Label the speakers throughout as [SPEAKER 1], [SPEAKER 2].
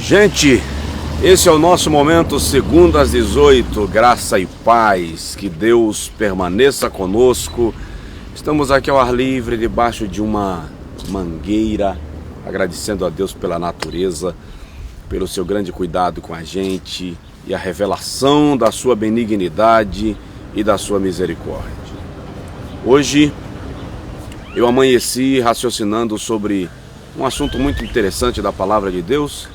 [SPEAKER 1] Gente, esse é o nosso momento, segundo às 18, graça e paz, que Deus permaneça conosco. Estamos aqui ao ar livre, debaixo de uma mangueira, agradecendo a Deus pela natureza, pelo seu grande cuidado com a gente e a revelação da sua benignidade e da sua misericórdia. Hoje eu amanheci raciocinando sobre um assunto muito interessante da palavra de Deus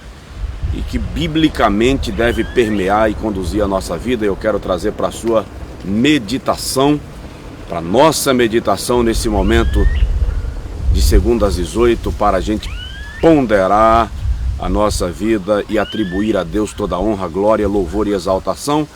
[SPEAKER 1] e que biblicamente deve permear e conduzir a nossa vida. Eu quero trazer para a sua meditação, para a nossa meditação nesse momento de segunda às 18, para a gente ponderar a nossa vida e atribuir a Deus toda a honra, glória, louvor e exaltação,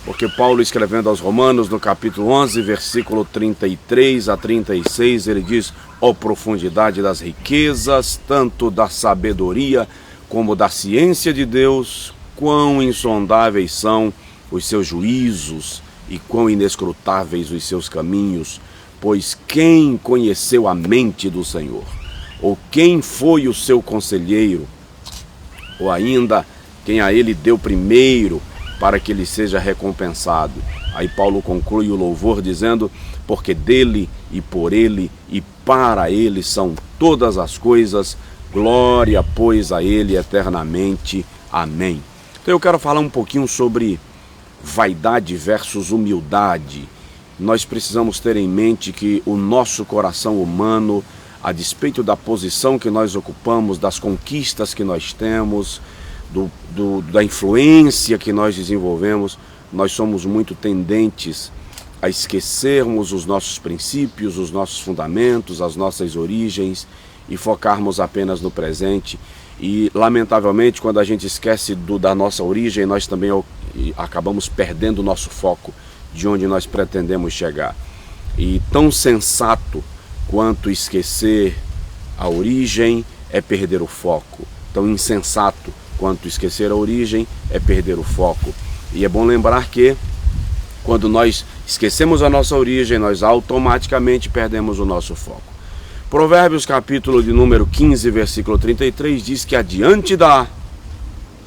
[SPEAKER 1] porque Paulo, escrevendo aos Romanos, no capítulo 11, versículo 33 a 36, ele diz: ó profundidade das riquezas, tanto da sabedoria como da ciência de Deus, quão insondáveis são os seus juízos e quão inescrutáveis os seus caminhos, pois quem conheceu a mente do Senhor? Ou quem foi o seu conselheiro? Ou ainda, quem a ele deu primeiro para que ele seja recompensado? Aí Paulo conclui o louvor dizendo: porque dele e por ele e para ele são todas as coisas, glória, pois, a ele eternamente. Amém. Então eu quero falar um pouquinho sobre vaidade versus humildade. Nós precisamos ter em mente que o nosso coração humano, a despeito da posição que nós ocupamos, das conquistas que nós temos, da influência que nós desenvolvemos, nós somos muito tendentes a esquecermos os nossos princípios, os nossos fundamentos, as nossas origens e focarmos apenas no presente. E, lamentavelmente, quando a gente esquece da nossa origem, nós também acabamos perdendo o nosso foco de onde nós pretendemos chegar. E tão sensato quanto esquecer a origem é perder o foco. Tão insensato quanto esquecer a origem é perder o foco. E é bom lembrar que, quando nós esquecemos a nossa origem, nós automaticamente perdemos o nosso foco. Provérbios capítulo de número 15, versículo 33, diz que adiante da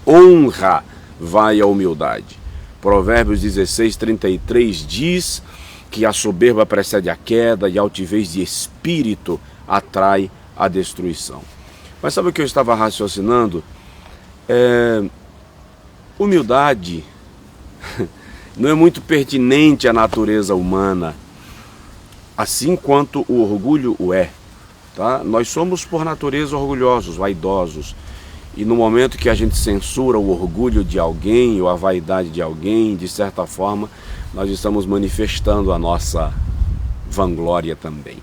[SPEAKER 1] honra vai a humildade. Provérbios 16, 33 diz que a soberba precede a queda e a altivez de espírito atrai a destruição. Mas sabe o que eu estava raciocinando? Humildade não é muito pertinente à natureza humana, assim quanto o orgulho o é. Tá? Nós somos por natureza orgulhosos, vaidosos, e no momento que a gente censura o orgulho de alguém ou a vaidade de alguém, de certa forma, nós estamos manifestando a nossa vanglória também.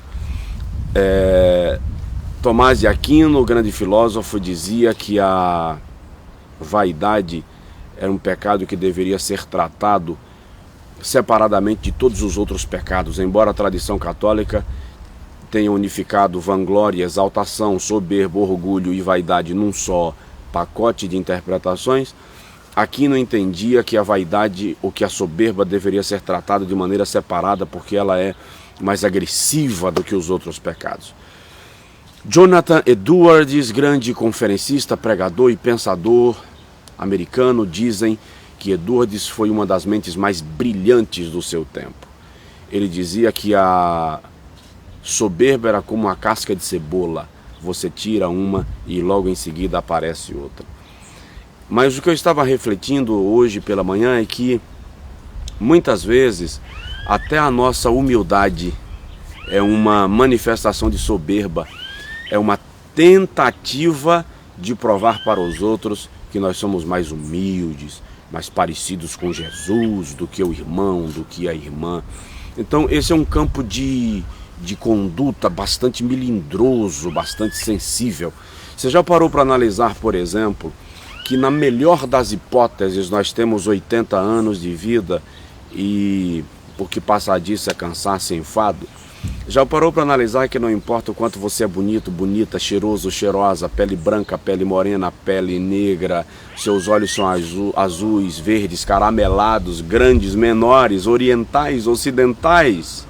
[SPEAKER 1] Tomás de Aquino, o grande filósofo, dizia que a vaidade era um pecado que deveria ser tratado separadamente de todos os outros pecados. Embora a tradição católica tenha unificado vanglória, exaltação, soberba, orgulho e vaidade num só pacote de interpretações, Aquino entendia que a vaidade ou que a soberba deveria ser tratada de maneira separada, porque ela é mais agressiva do que os outros pecados. Jonathan Edwards, grande conferencista, pregador e pensador americano, dizem que Edwards foi uma das mentes mais brilhantes do seu tempo. Ele dizia que a soberba era como uma casca de cebola. Você tira uma e logo em seguida aparece outra. Mas o que eu estava refletindo hoje pela manhã é que muitas vezes até a nossa humildade é uma manifestação de soberba, é uma tentativa de provar para os outros que nós somos mais humildes, mais parecidos com Jesus do que o irmão, do que a irmã. Então esse é um campo de conduta bastante melindroso, bastante sensível. Você já parou para analisar, por exemplo, que na melhor das hipóteses nós temos 80 anos de vida e o que passar disso é cansaço e enfado? Já parou para analisar que não importa o quanto você é bonito, bonita, cheiroso, cheirosa, pele branca, pele morena, pele negra, seus olhos são azuis, verdes, caramelados, grandes, menores, orientais, ocidentais?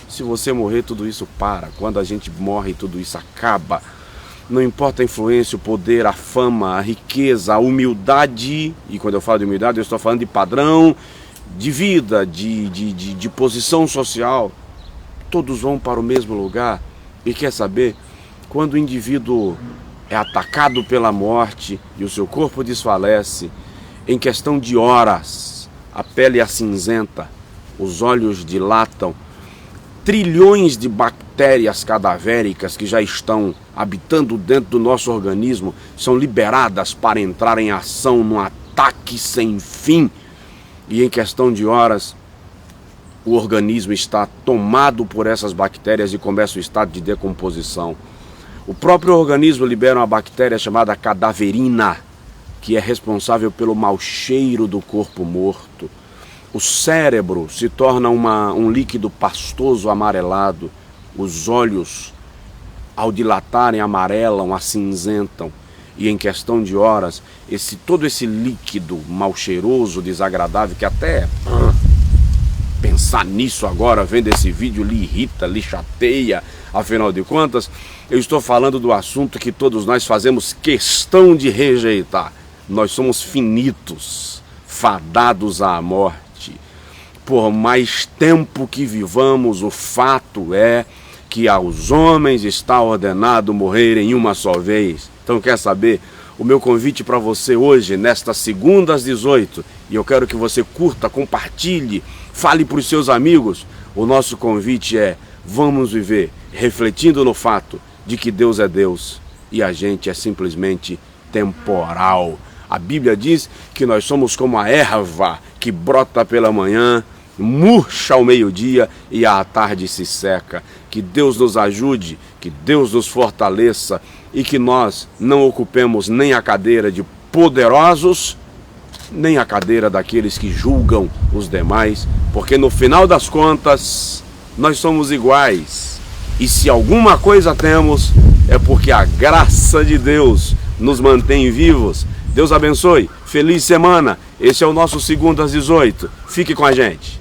[SPEAKER 1] Se você morrer, tudo isso para. Quando a gente morre, tudo isso acaba. não importa a influência, o poder, a fama, a riqueza, a humildade, e quando eu falo de humildade eu estou falando de padrão de vida, de posição social, todos vão para o mesmo lugar. E quer saber, quando o indivíduo é atacado pela morte e o seu corpo desfalece, em questão de horas, a pele é acinzenta, os olhos dilatam, trilhões de bactérias cadavéricas que já estão habitando dentro do nosso organismo são liberadas para entrar em ação num ataque sem fim. E em questão de horas, o organismo está tomado por essas bactérias e começa o estado de decomposição. O próprio organismo libera uma bactéria chamada cadaverina, que é responsável pelo mau cheiro do corpo morto. O cérebro se torna um líquido pastoso amarelado. Os olhos, ao dilatarem, amarelam, acinzentam. E em questão de horas, todo esse líquido mal cheiroso, desagradável, que até pensar nisso agora, vendo esse vídeo, lhe irrita, lhe chateia. Afinal de contas, eu estou falando do assunto que todos nós fazemos questão de rejeitar. Nós somos finitos, fadados à morte. Por mais tempo que vivamos, o fato é que aos homens está ordenado morrer em uma só vez. Então, quer saber? O meu convite para você hoje, nesta segunda às 18, e eu quero que você curta, compartilhe, fale para os seus amigos. O nosso convite é: vamos viver refletindo no fato de que Deus é Deus e a gente é simplesmente temporal. A Bíblia diz que nós somos como a erva que brota pela manhã, murcha ao meio-dia e à tarde se seca. Que Deus nos ajude, que Deus nos fortaleça e que nós não ocupemos nem a cadeira de poderosos, nem a cadeira daqueles que julgam os demais, porque no final das contas nós somos iguais. E se alguma coisa temos, é porque a graça de Deus nos mantém vivos. Deus abençoe, feliz semana. Esse é o nosso Segundo às 18. Fique com a gente.